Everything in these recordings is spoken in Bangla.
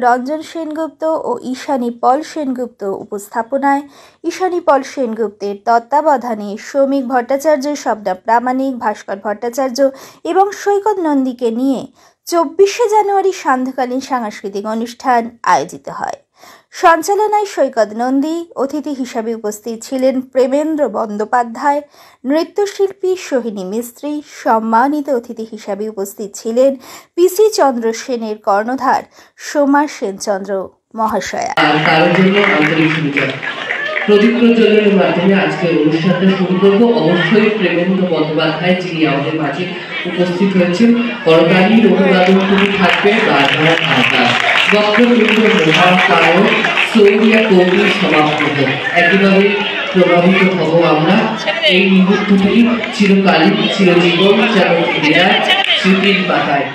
রঞ্জন সেনগুপ্ত ও ঈশানী পল সেনগুপ্ত উপস্থাপনায় ঈশানী পল সেনগুপ্তের তত্ত্বাবধানে শ্রমিক ভট্টাচার্য, স্বপ্না প্রামাণিক, ভাস্কর ভট্টাচার্য এবং সৈকত নন্দীকে নিয়ে 24শে জানুয়ারি সান্ধ্যকালীন সাংস্কৃতিক অনুষ্ঠান আয়োজিত হয়। সঞ্চালনায় সৈকত নন্দী, অতিথি হিসাবে উপস্থিত ছিলেন প্রেমেন্দ্র বন্দ্যোপাধ্যায়, নৃত্যশিল্পী সোহিনী মিস্ত্রি। সম্মানিত অতিথি হিসাবে উপস্থিত ছিলেন পিসি চন্দ্র সেনের কর্ণধার সোমা সেনচন্দ্র মহাশয়া। প্রদীপ প্রজ্বলনের মাধ্যমে আজকে অনুষ্ঠানটা শুরু করব। অবশ্যই প্রেমেন্দ্র বন্দ্যোপাধ্যায়, যিনি আমাদের মাঝে উপস্থিত হয়েছেন, করতালি অনুবাদন তুমি থাকবে বারবার আকাশ বক্রতুণ্ড মহাকায় সৌরিয়া কৌমি সমাপ্ত। একেবারে প্রভাবিত হব আমরা। এই মুহূর্তটি চিরকালই চিরজীবন যেন স্মৃতির পাতায়।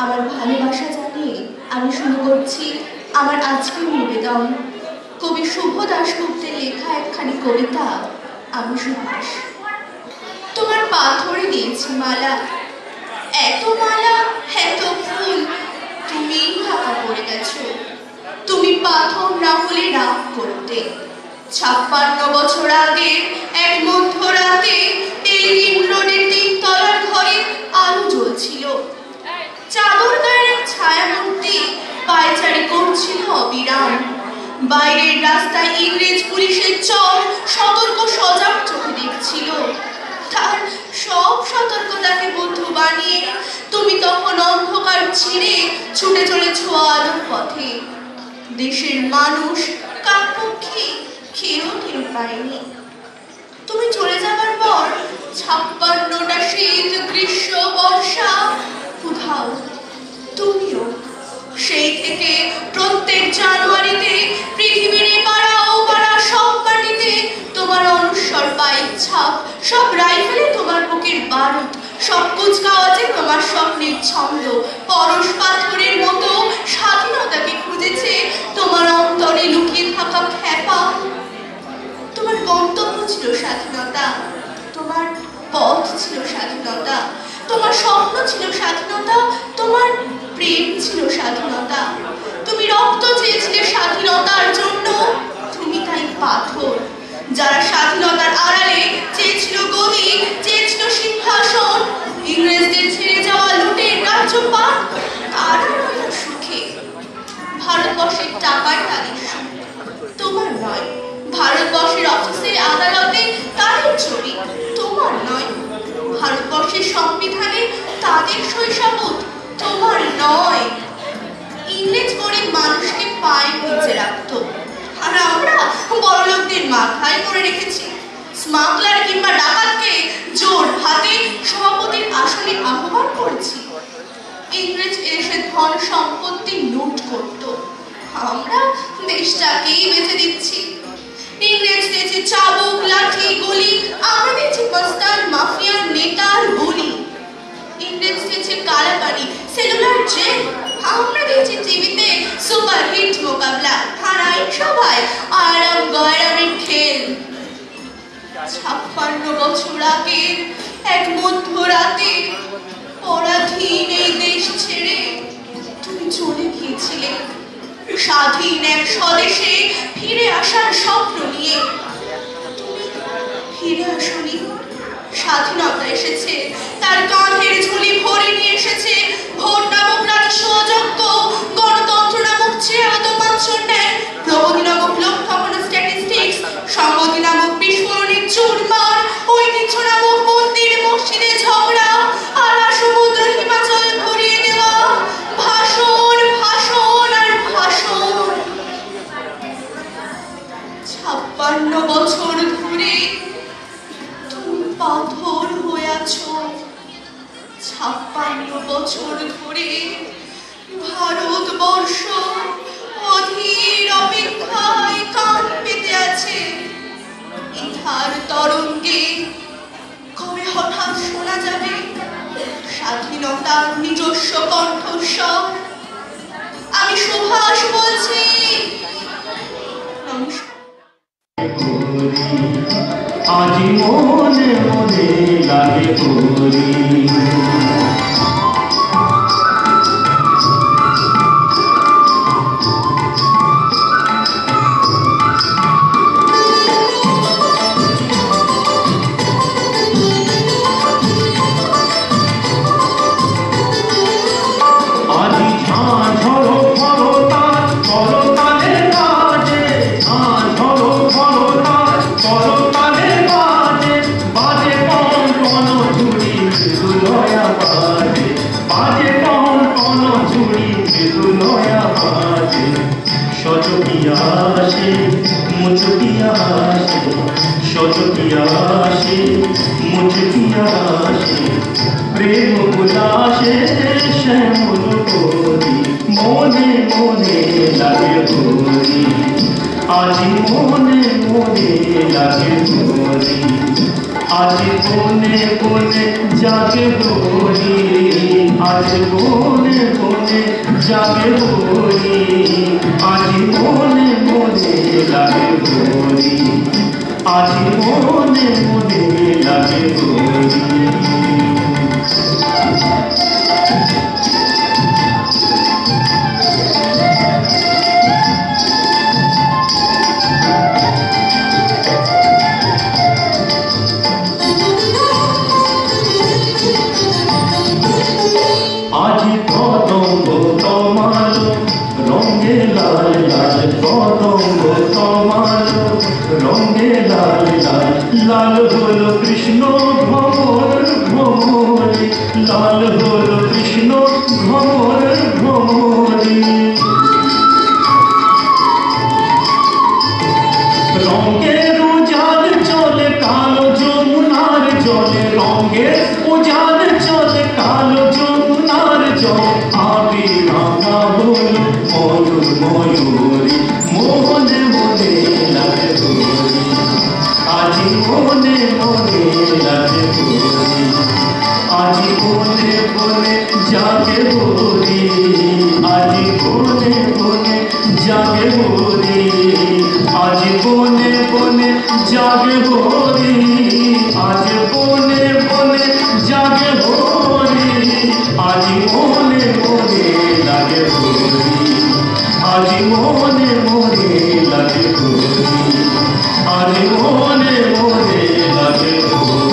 আমার ভালোবাসা জানিয়ে আমি শুরু করছি আমার আজকের নিবেদন। কবি শুভ দাশগুপ্তের লেখা একখানি কবিতা, আমি সুভাষ। তোমার পাথরে দিয়েছি মালা, এত মালা এত ফুল, তুমি ঢাকা পড়ে গেছো। তুমি পাথর না হলে রাগ করতে। 56 বছর আগে এক মধ্যরাতে এলিন রোডের 3 তলার ঘরে আলো জ্বলছিল। গ্রাম। বাইরের রাস্তায় ইংরেজ পুলিশের চর সতর্ক সজাগ চোখে দেখছিল। তার সব সতর্কতাকে বন্ধু বানিয়ে তুমি তখন অন্ধকার ছিঁড়ে ছুটে চলেছ আলোর পথে। দেশের মানুষ কাকপক্ষী কেউ টের পায়নি। তুমি চলে যাবার পর 56টা শীত, গ্রীষ্ম, বর্ষা, উধাও তুমিও। সেই থেকে প্রত্যেক জানুয়ারিতে পৃথিবীর পাড়া ও পাড়া সব মাটিতে তোমার অনুস্বর পায়ের ছাপ, সব রাইফেলে তোমার বুকের বারুদ, সব কুচকাওয়াজে তোমার স্বপ্নের ছন্দ পরশ পাথরের মতো স্বাধীনতাকে খুঁজেছে তোমার অন্তরে লুকিয়ে থাকা খ্যাপা। তোমার গন্তব্য ছিল স্বাধীনতা, তোমার পথ ছিল স্বাধীনতা, তোমার স্বপ্ন ছিল স্বাধীনতা, তোমার প্রেম ছিল স্বাধীনতা। তুমি রক্ত চেয়েছিলে স্বাধীনতার জন্য, তুমি তাই পাথর। যারা স্বাধীনতার আড়ালে চেয়েছিল গদি, চেয়েছিল সিংহাসন, ইংরেজদের ছেড়ে যাওয়া লুটের রাজ্যপাট, তারা রইল সুখে। ভারতবর্ষের টাকার তাদের সুখ, তোমার নয়। ভারতবর্ষের অফিসে আদালতে তাদের চুরি, তোমার নয়। ভারতবর্ষের সংবিধানে তাদের শৈশবোধ, তোমার নয়। ইংরেজ গরিব মানুষকে পায়ে নিচে রাখত, আর আমরা বড়লোকদের মাথায় করে রেখেছি। স্মাগলার কিংবা ডাকাতকে জোর হাতে সভাপতির আসনে আহ্বান করেছি। ইংরেজ এসে ধন সম্পত্তি লুট করত, আমরা দেশটাকেই বেঁচে দিচ্ছি। ইংরেজ দিয়েছে চাবুক, লাঠি, গুলি, আমরা দিয়েছি মস্তান, মাফিয়ার নেতার বলি। ইংরেজ দিয়েছে কালাপানি, সেলুলার জেল, আমরা দিয়েছি টিভিতে সুপারহিট মোকাবলা, থানায় সভায় আরাম গয়রামের খেল। 56 বছর আগের এক মধ্যরাতে পরাধীন এই দেশ ছেড়ে তুমি চলে গিয়েছিলে স্বাধীন এক স্বদেশে ফিরে আসার স্বপ্ন নিয়ে। তুমি ফিরে আসনি, স্বাধীনতা এসেছে, তার কাঁধের ঝুলি ভরে নিয়ে এসেছে ভোট নামক রাজস্ব অযোগ্য, গণতন্ত্র নামক চেয়ারত মাত্র নেয়, প্রগতি নামক লক্ষ্যপূর্ণ স্ট্যাটিস্টিক্স, সংগতি নামক বিস্ফোরণের চুরমার, ঐতিহ্য নামক মন্দির মসজিদে ঝগড়া, আলা সমুদ্র হিমাচল ভরিয়ে দেওয়া, ভাষণ ভাষণ আর ভাষণ। 56 বছর ধরে তুমি পাথর হয়ে আছো। 56 বছর ধরে ভারতবর্ষ অধীর অপেক্ষায় কান পেতে আছে। ইহার তরঙ্গে কবে হঠাৎ শোনা যাবে স্বাধীনতার নিজস্ব কণ্ঠস্বর। আমি সুভাষ বলছি, নমস্কার। আজি মনে মনে লাগে করি প্রেম উল্লাসে শ্যামল করি মনে মনে লাগে করি আজি মনে মনে লাগে করি আজি কোনে কোনে জাগে করি আজ কোনে কোনে জাগে করি আজি মনে মনে লাগে করি আজি মনে মনে লাগে করি আজি কদম্ব তোমার রঙে লাল লাল তমালো রঙে লাল লাল লাল হলো কৃষ্ণ ভ্রমর ভ্রমরে লাল হলো কৃষ্ণ ভ্রমর ভ্রমরে রঙের উজাল চলে কালো যমুনার জলে রঙের উজাল চলে কালো যমুনার জলে আবি রাঙা হলো ময়ূর ময়ূরী মোহনে মনে লাগে হরি আজি মনে মনে লাগে হরি আজি মনে মনে জাগে হরি আজি মনে মনে জাগে হরি আজি বনে বনে জাগে হরি আজি বনে বনে জাগে হরি আজি মনে মনে লাগে হরি আজি মনে মনে লাগে হরি আজি মনে মনে লাগে হরি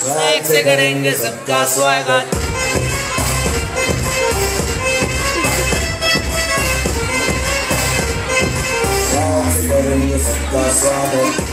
एक से करेंगे सबका स्वागत। करेंगे सबका स्वागत।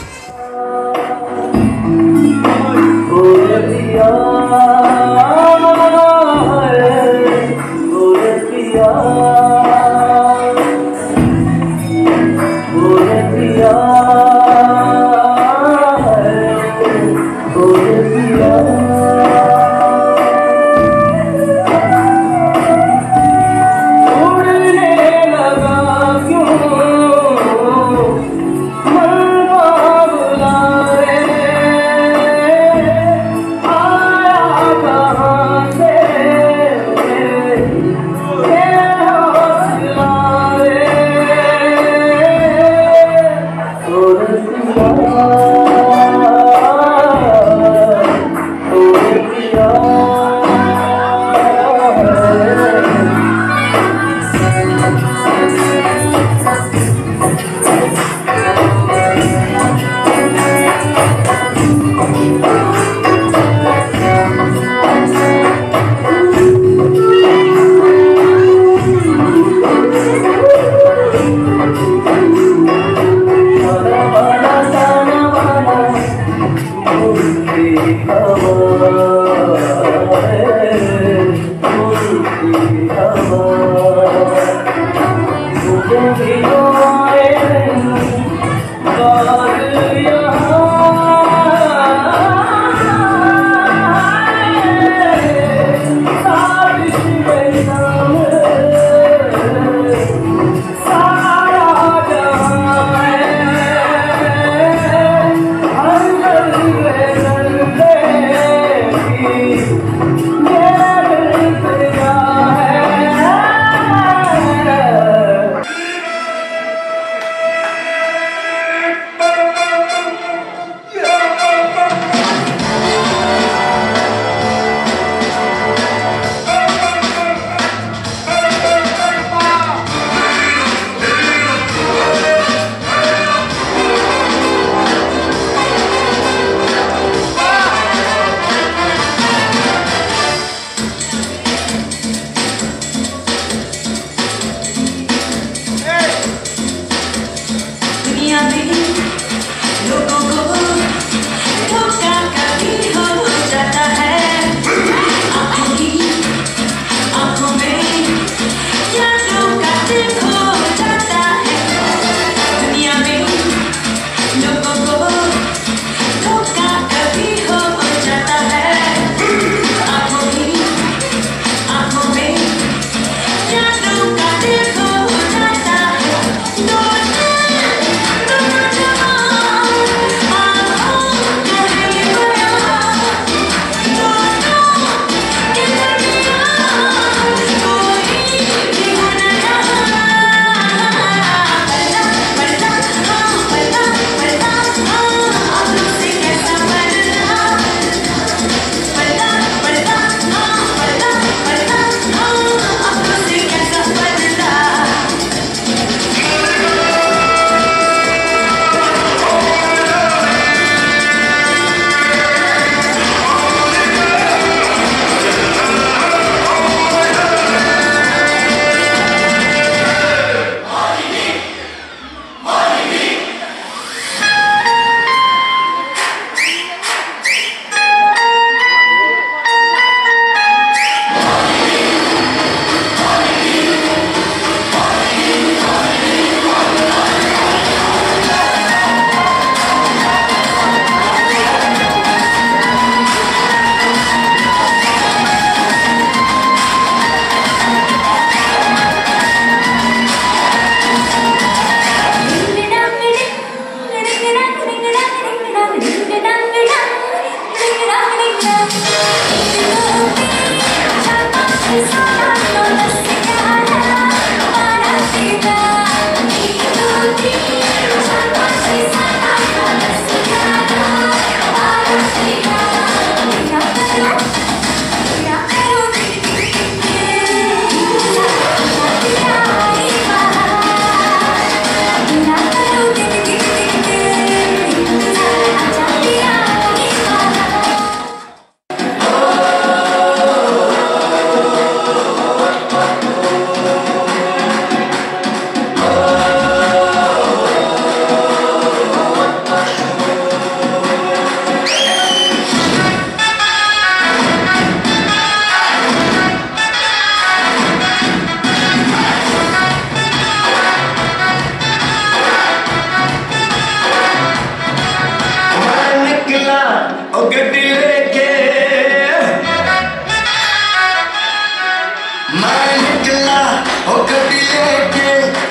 हो गड्डी लेके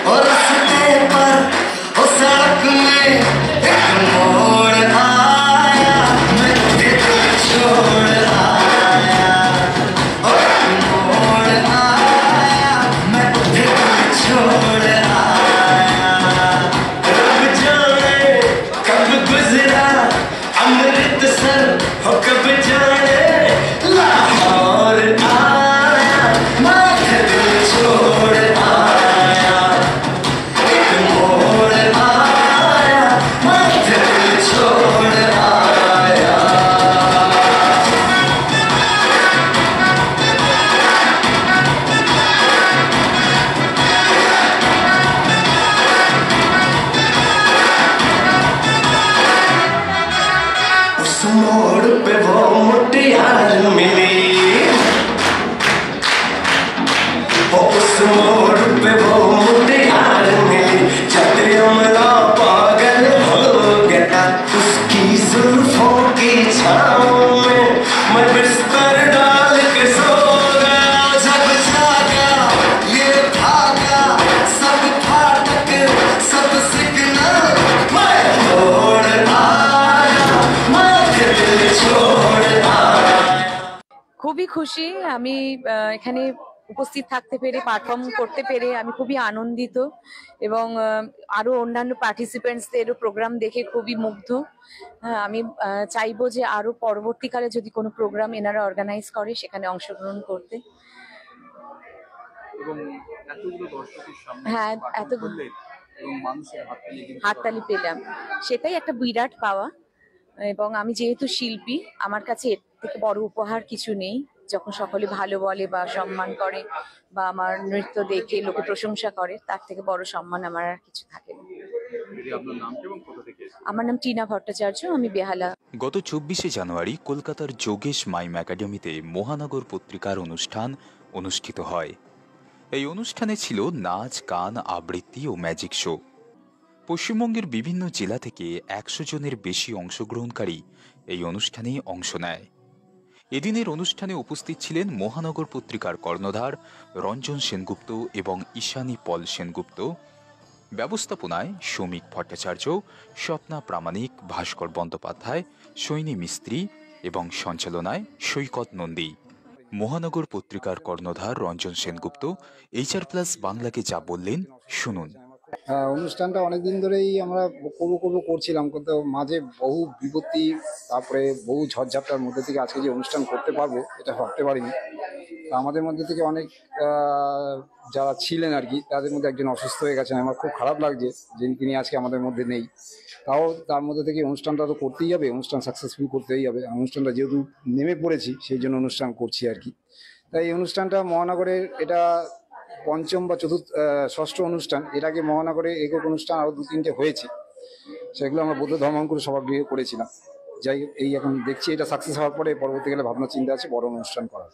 और रास्ते पर हो सड़क में एक मोड़ आया, मैं तुझे छोड़ आया, और एक मोड़ आया, मैं तुझे छोड़ आया। रब जाने कब गुजरा अमृतसर, हो कब जाने लाहौर आया, मैं दिल छोड़ आया, एक मोड़ आया, मैं दिल छोड़ आया। उस मोड़ पे वो मुटियार मिली, उस मोड़ पे वो मुटियार मिली, जब अमला पागल हो गया उसकी जुल्फों की छाँव में, मैं बिस्तर डाल के सो गया। जब जागा ये भागा सब फाटक सब सिग्नल, मैं तोड़ आया, मैं दिल छोड़ आया। খুবই খুশি আমি এখানে উপস্থিত থাকতে পেরে, পারফর্ম করতে পেরে আমি খুবই আনন্দিত এবং আরো অন্যান্য পার্টিসিপেন্টসদেরও প্রোগ্রাম দেখে খুবই মুগ্ধ। আমি চাইবো যে আরো পরবর্তীকালে যদি কোনো প্রোগ্রাম এনারা অর্গানাইজ করে সেখানে অংশগ্রহণ করতে। এবং এতগুলো দর্শকের সামনে হ্যাঁ, perform এত- করলেন এবং মানুষের হাততালি কিন্তু হাততালি পেলাম, সেটাই একটা বিরাট পাওয়া। এবং আমি যেহেতু শিল্পী, আমার কাছে এর থেকে বড় উপহার কিছু নেই। যখন সকলে ভালো বলে বা সম্মান করে বা আমার নৃত্য দেখে লোকে প্রশংসা করে, তার থেকে বড় সম্মান আমার আর কিছু থাকে না। যদি আপনার নামটা এবং কোথা থেকে এসেছেন? আমার নাম টিনা ভট্টাচার্য, আমি বেহালা। গত ২৪শে জানুয়ারি কলকাতার যোগেশ মাইম একাডেমিতে মহানগর পত্রিকার অনুষ্ঠান অনুষ্ঠিত হয়। এই অনুষ্ঠানে ছিল নাচ, গান, আবৃত্তি ও ম্যাজিক শো। পশ্চিমবঙ্গের বিভিন্ন জেলা থেকে ১০০ জনের বেশি অংশগ্রহণকারী এই অনুষ্ঠানে অংশ নেয়। এদিনের অনুষ্ঠানে উপস্থিত ছিলেন মহানগর পত্রিকার কর্ণধার রঞ্জন সেনগুপ্ত এবং ঈশানী পল সেনগুপ্ত। ব্যবস্থাপনায় সৌমিক ভট্টাচার্য, স্বপ্না প্রামাণিক, ভাস্কর বন্দ্যোপাধ্যায়, সৈনী মিস্ত্রি এবং সঞ্চালনায় সৈকত নন্দী। মহানগর পত্রিকার কর্ণধার রঞ্জন সেনগুপ্ত HR+ বাংলাকে যা বললেন শুনুন। অনুষ্ঠানটা অনেকদিন ধরেই আমরা করবো করছিলাম, কিন্তু মাঝে বহু বিপত্তি, তারপরে বহু ঝড়ঝাপটার মধ্যে থেকে আজকে যে অনুষ্ঠান করতে পারবো এটা ভাবতে পারিনি। তা আমাদের মধ্যে থেকে অনেক যারা ছিলেন আর কি, তাদের মধ্যে একজন অসুস্থ হয়ে গেছেন। আমার খুব খারাপ লাগছে যে তিনি আজকে আমাদের মধ্যে নেই। তাও তার মধ্যে থেকে অনুষ্ঠানটা তো করতেই হবে, অনুষ্ঠান সাকসেসফুল করতেই হবে। অনুষ্ঠানটা যেহেতু নেমে পড়েছি সেই জন্য অনুষ্ঠান করছি আর কি। তাই এই অনুষ্ঠানটা মহানগরের এটা পঞ্চম বা ষষ্ঠ অনুষ্ঠান। এর আগে মহানগরে একক অনুষ্ঠান আরো ২-৩টে হয়েছে, সেগুলো আমরা বৌদ্ধ ধর্মাঙ্কুর সভাগৃহে করেছিলাম। যাই হোক, এই এখন দেখছি এটা সাকসেস হওয়ার পরে পরবর্তীকালে ভাবনা চিন্তা আছে বড় অনুষ্ঠান করার।